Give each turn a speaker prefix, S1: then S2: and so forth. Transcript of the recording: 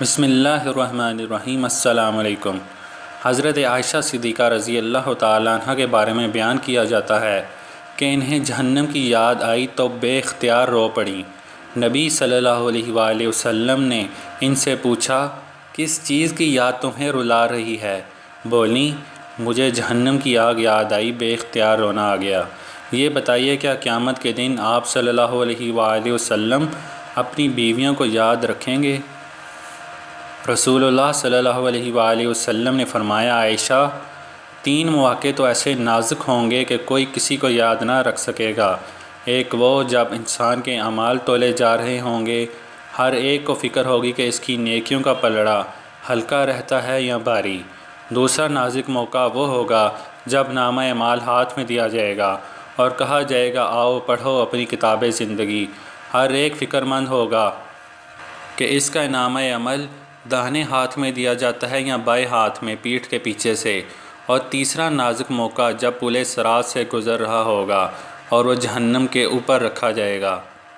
S1: بسم اللہ الرحمن الرحیم۔ السلام علیکم۔ حضرت عائشہ صدیقہ رضی اللہ تعالیٰ عنہ کے بارے میں بیان کیا جاتا ہے کہ انہیں جہنم کی یاد آئی تو بے اختیار رو پڑیں۔ نبی صلی اللہ علیہ وآلہ وسلم نے ان سے پوچھا، کس چیز کی یاد تمہیں رلا رہی ہے؟ بولیں، مجھے جہنم کی آگ یاد آئی، بے اختیار رونا آ گیا۔ یہ بتائیے، کیا قیامت کے دن آپ صلی اللہ علیہ وآلہ وسلم اپنی بیویوں کو یاد رکھیں گے؟ رسول اللہ صلی اللہ علیہ وآلہ وسلم نے فرمایا، عائشہ، 3 مواقع تو ایسے نازک ہوں گے کہ کوئی کسی کو یاد نہ رکھ سکے گا۔ ایک وہ جب انسان کے اعمال تولے جا رہے ہوں گے، ہر ایک کو فکر ہوگی کہ اس کی نیکیوں کا پلڑا ہلکا رہتا ہے یا بھاری۔ دوسرا نازک موقع وہ ہوگا جب نامہ اعمال ہاتھ میں دیا جائے گا اور کہا جائے گا، آؤ پڑھو اپنی کتاب زندگی۔ ہر ایک فکر مند ہوگا کہ اس کا نامہ عمل داہنے ہاتھ میں دیا جاتا ہے یا بائیں ہاتھ میں پیٹھ کے پیچھے سے۔ اور تیسرا نازک موقع جب پل صراط سے گزر رہا ہوگا اور وہ جہنم کے اوپر رکھا جائے گا۔